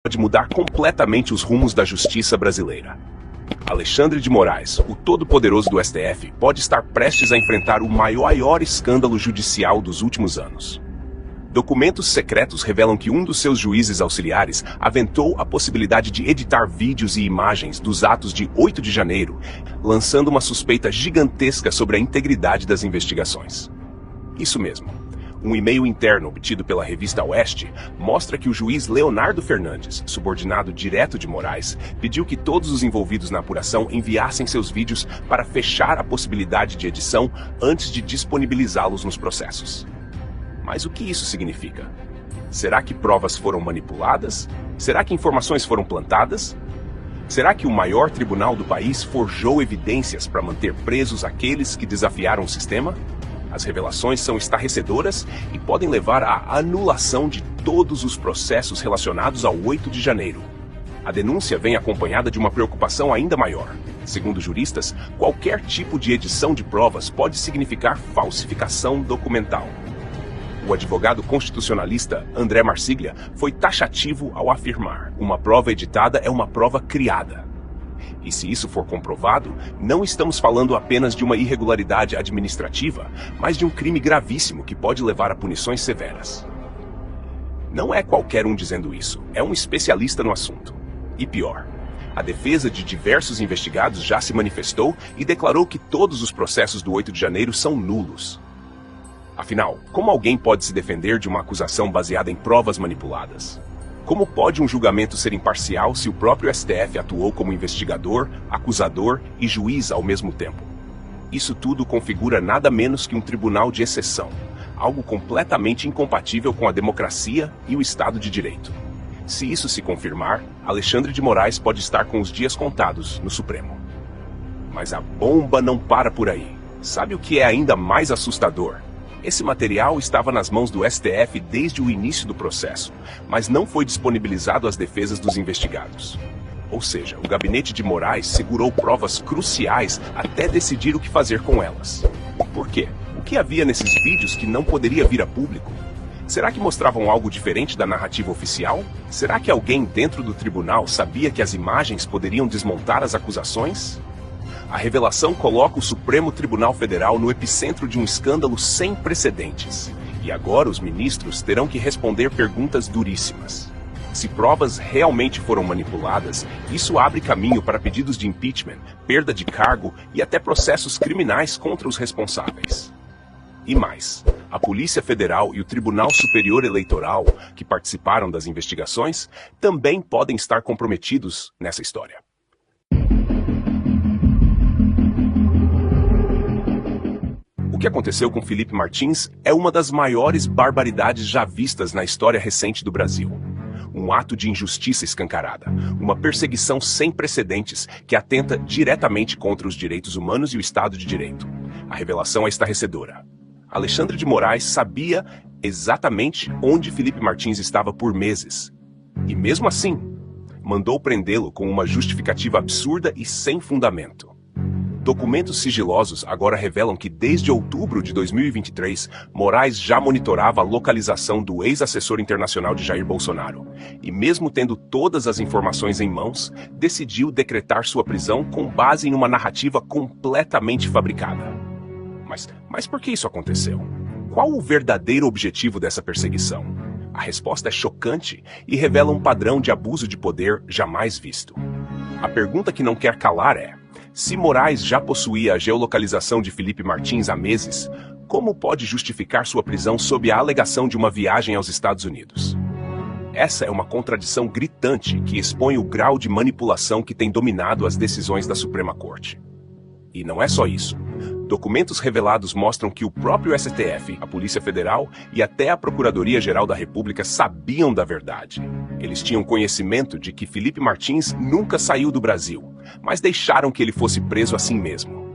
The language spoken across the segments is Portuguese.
pode mudar completamente os rumos da justiça brasileira. Alexandre de Moraes, o todo-poderoso do STF, pode estar prestes a enfrentar o maior escândalo judicial dos últimos anos. Documentos secretos revelam que um dos seus juízes auxiliares aventou a possibilidade de editar vídeos e imagens dos atos de 8 de janeiro, lançando uma suspeita gigantesca sobre a integridade das investigações. Isso mesmo. Um e-mail interno obtido pela revista Oeste mostra que o juiz Leonardo Fernandes, subordinado direto de Moraes, pediu que todos os envolvidos na apuração enviassem seus vídeos para fechar a possibilidade de edição antes de disponibilizá-los nos processos. Mas o que isso significa? Será que provas foram manipuladas? Será que informações foram plantadas? Será que o maior tribunal do país forjou evidências para manter presos aqueles que desafiaram o sistema? As revelações são estarrecedoras e podem levar à anulação de todos os processos relacionados ao 8 de janeiro. A denúncia vem acompanhada de uma preocupação ainda maior. Segundo juristas, qualquer tipo de edição de provas pode significar falsificação documental. O advogado constitucionalista André Marsiglia foi taxativo ao afirmar: uma prova editada é uma prova criada. E se isso for comprovado, não estamos falando apenas de uma irregularidade administrativa, mas de um crime gravíssimo que pode levar a punições severas. Não é qualquer um dizendo isso, é um especialista no assunto. E pior, a defesa de diversos investigados já se manifestou e declarou que todos os processos do 8 de janeiro são nulos. Afinal, como alguém pode se defender de uma acusação baseada em provas manipuladas? Como pode um julgamento ser imparcial se o próprio STF atuou como investigador, acusador e juiz ao mesmo tempo? Isso tudo configura nada menos que um tribunal de exceção, algo completamente incompatível com a democracia e o Estado de Direito. Se isso se confirmar, Alexandre de Moraes pode estar com os dias contados no Supremo. Mas a bomba não para por aí. Sabe o que é ainda mais assustador? Esse material estava nas mãos do STF desde o início do processo, mas não foi disponibilizado às defesas dos investigados. Ou seja, o gabinete de Moraes segurou provas cruciais até decidir o que fazer com elas. Por quê? O que havia nesses vídeos que não poderia vir a público? Será que mostravam algo diferente da narrativa oficial? Será que alguém dentro do tribunal sabia que as imagens poderiam desmontar as acusações? A revelação coloca o Supremo Tribunal Federal no epicentro de um escândalo sem precedentes. E agora os ministros terão que responder perguntas duríssimas. Se provas realmente foram manipuladas, isso abre caminho para pedidos de impeachment, perda de cargo e até processos criminais contra os responsáveis. E mais, a Polícia Federal e o Tribunal Superior Eleitoral, que participaram das investigações, também podem estar comprometidos nessa história. O que aconteceu com Felipe Martins é uma das maiores barbaridades já vistas na história recente do Brasil. Um ato de injustiça escancarada, uma perseguição sem precedentes que atenta diretamente contra os direitos humanos e o Estado de Direito. A revelação é estarrecedora. Alexandre de Moraes sabia exatamente onde Felipe Martins estava por meses. E mesmo assim, mandou prendê-lo com uma justificativa absurda e sem fundamento. Documentos sigilosos agora revelam que desde outubro de 2023, Moraes já monitorava a localização do ex-assessor internacional de Jair Bolsonaro. E mesmo tendo todas as informações em mãos, decidiu decretar sua prisão com base em uma narrativa completamente fabricada. Mas por que isso aconteceu? Qual o verdadeiro objetivo dessa perseguição? A resposta é chocante e revela um padrão de abuso de poder jamais visto. A pergunta que não quer calar é: se Moraes já possuía a geolocalização de Felipe Martins há meses, como pode justificar sua prisão sob a alegação de uma viagem aos Estados Unidos? Essa é uma contradição gritante que expõe o grau de manipulação que tem dominado as decisões da Suprema Corte. E não é só isso. Documentos revelados mostram que o próprio STF, a Polícia Federal e até a Procuradoria-Geral da República sabiam da verdade. Eles tinham conhecimento de que Felipe Martins nunca saiu do Brasil, mas deixaram que ele fosse preso assim mesmo.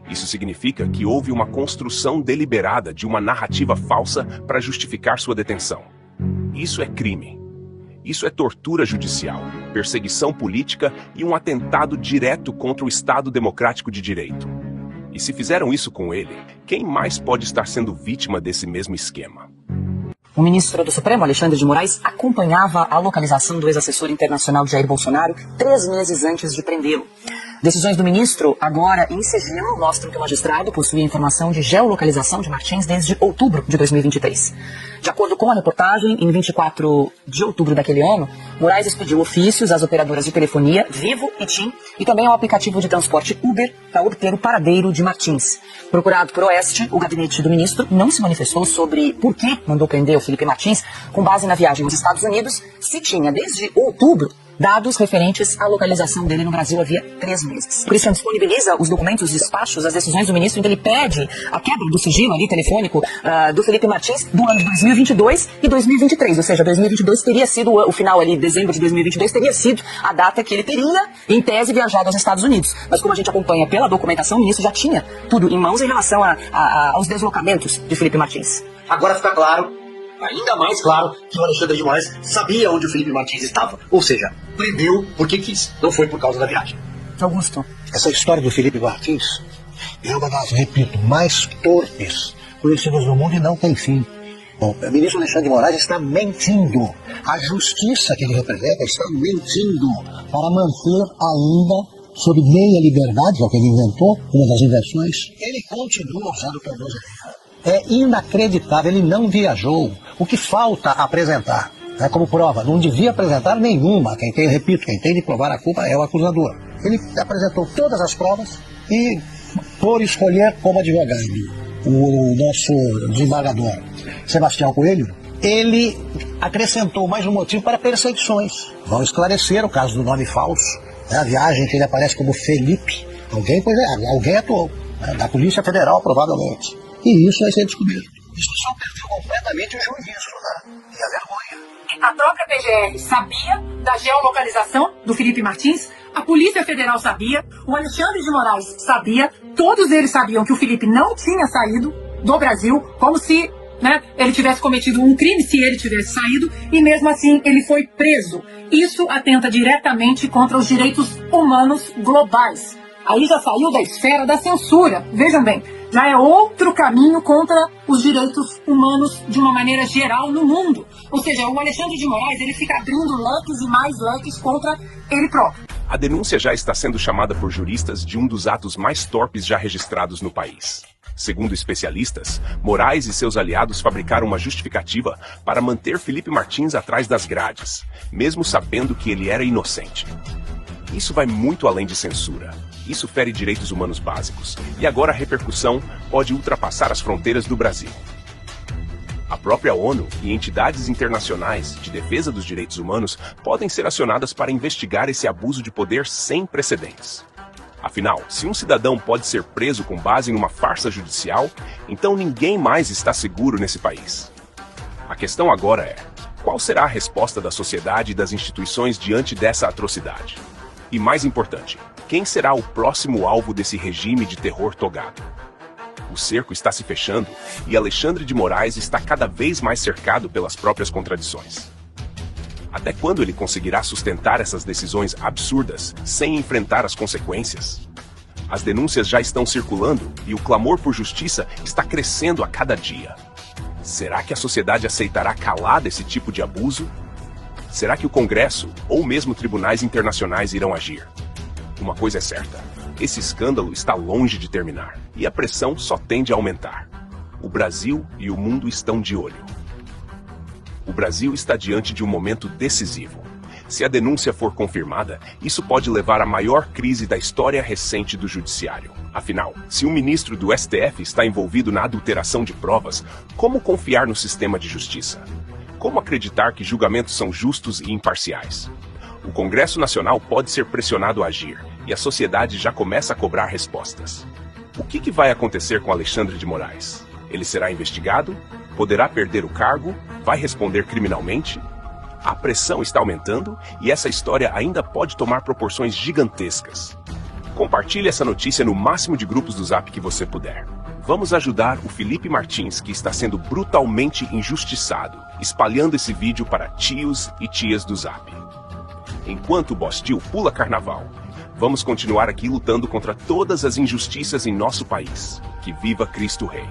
Isso significa que houve uma construção deliberada de uma narrativa falsa para justificar sua detenção. Isso é crime. Isso é tortura judicial, perseguição política e um atentado direto contra o Estado Democrático de Direito. E se fizeram isso com ele, quem mais pode estar sendo vítima desse mesmo esquema? O ministro do Supremo, Alexandre de Moraes, acompanhava a localização do ex-assessor internacional Jair Bolsonaro 3 meses antes de prendê-lo. Decisões do ministro, agora em sigilo, mostram que o magistrado possuía informação de geolocalização de Martins desde outubro de 2023. De acordo com a reportagem, em 24 de outubro daquele ano, Moraes expediu ofícios às operadoras de telefonia Vivo e TIM e também ao aplicativo de transporte Uber para obter o paradeiro de Martins. Procurado por Oeste, o gabinete do ministro não se manifestou sobre por que mandou prender o Felipe Martins com base na viagem aos Estados Unidos, se tinha desde outubro dados referentes à localização dele no Brasil havia 3 meses. Por isso, disponibiliza os documentos, os despachos, as decisões do ministro, em que ele pede a quebra do sigilo ali telefônico do Felipe Martins do ano de 2022 e 2023. Ou seja, 2022 teria sido, o final ali, dezembro de 2022, teria sido a data que ele teria, em tese, viajado aos Estados Unidos. Mas como a gente acompanha pela documentação, o ministro já tinha tudo em mãos em relação aos deslocamentos de Felipe Martins. Agora fica claro, ainda mais claro, que o Alexandre de Moraes sabia onde o Felipe Martins estava. Ou seja, prendeu porque quis, não foi por causa da viagem. Augusto. Essa história do Felipe Martins é uma das, repito, mais torpes conhecidas no mundo e não tem fim. Bom, o ministro Alexandre de Moraes está mentindo. A justiça que ele representa está mentindo para manter ainda, sob meia liberdade, que é o que ele inventou, uma das invenções, ele continua usando tornozeleira. É inacreditável, ele não viajou. O que falta apresentar, como prova, não devia apresentar nenhuma. Quem tem de provar a culpa é o acusador. Ele apresentou todas as provas e, por escolher como advogado o nosso desembargador Sebastião Coelho, ele acrescentou mais um motivo para perseguições. Vão esclarecer o caso do nome falso, a viagem que ele aparece como Felipe. Alguém atuou, da Polícia Federal provavelmente. E isso vai ser descoberto. Isso só perdeu completamente o juízo, e a vergonha. A própria PGR sabia da geolocalização do Felipe Martins, a Polícia Federal sabia, o Alexandre de Moraes sabia, todos eles sabiam que o Felipe não tinha saído do Brasil, como se ele tivesse cometido um crime, se ele tivesse saído, e mesmo assim ele foi preso. Isso atenta diretamente contra os direitos humanos globais. Aí já saiu da esfera da censura, vejam bem. Já é outro caminho contra os direitos humanos de uma maneira geral no mundo. Ou seja, o Alexandre de Moraes ele fica abrindo leques e mais leques contra ele próprio. A denúncia já está sendo chamada por juristas de um dos atos mais torpes já registrados no país. Segundo especialistas, Moraes e seus aliados fabricaram uma justificativa para manter Felipe Martins atrás das grades, mesmo sabendo que ele era inocente. Isso vai muito além de censura. Isso fere direitos humanos básicos, e agora a repercussão pode ultrapassar as fronteiras do Brasil. A própria ONU e entidades internacionais de defesa dos direitos humanos podem ser acionadas para investigar esse abuso de poder sem precedentes. Afinal, se um cidadão pode ser preso com base em uma farsa judicial, então ninguém mais está seguro nesse país. A questão agora é: qual será a resposta da sociedade e das instituições diante dessa atrocidade? E mais importante, quem será o próximo alvo desse regime de terror togado? O cerco está se fechando e Alexandre de Moraes está cada vez mais cercado pelas próprias contradições. Até quando ele conseguirá sustentar essas decisões absurdas sem enfrentar as consequências? As denúncias já estão circulando e o clamor por justiça está crescendo a cada dia. Será que a sociedade aceitará calada esse tipo de abuso? Será que o Congresso ou mesmo tribunais internacionais irão agir? Uma coisa é certa, esse escândalo está longe de terminar e a pressão só tende a aumentar. O Brasil e o mundo estão de olho. O Brasil está diante de um momento decisivo. Se a denúncia for confirmada, isso pode levar à maior crise da história recente do judiciário. Afinal, se um ministro do STF está envolvido na adulteração de provas, como confiar no sistema de justiça? Como acreditar que julgamentos são justos e imparciais? O Congresso Nacional pode ser pressionado a agir, e a sociedade já começa a cobrar respostas. O que vai acontecer com Alexandre de Moraes? Ele será investigado? Poderá perder o cargo? Vai responder criminalmente? A pressão está aumentando e essa história ainda pode tomar proporções gigantescas. Compartilhe essa notícia no máximo de grupos do Zap que você puder. Vamos ajudar o Felipe Martins, que está sendo brutalmente injustiçado, espalhando esse vídeo para tios e tias do Zap. Enquanto o Boss Tio pula carnaval, vamos continuar aqui lutando contra todas as injustiças em nosso país. Que viva Cristo Rei!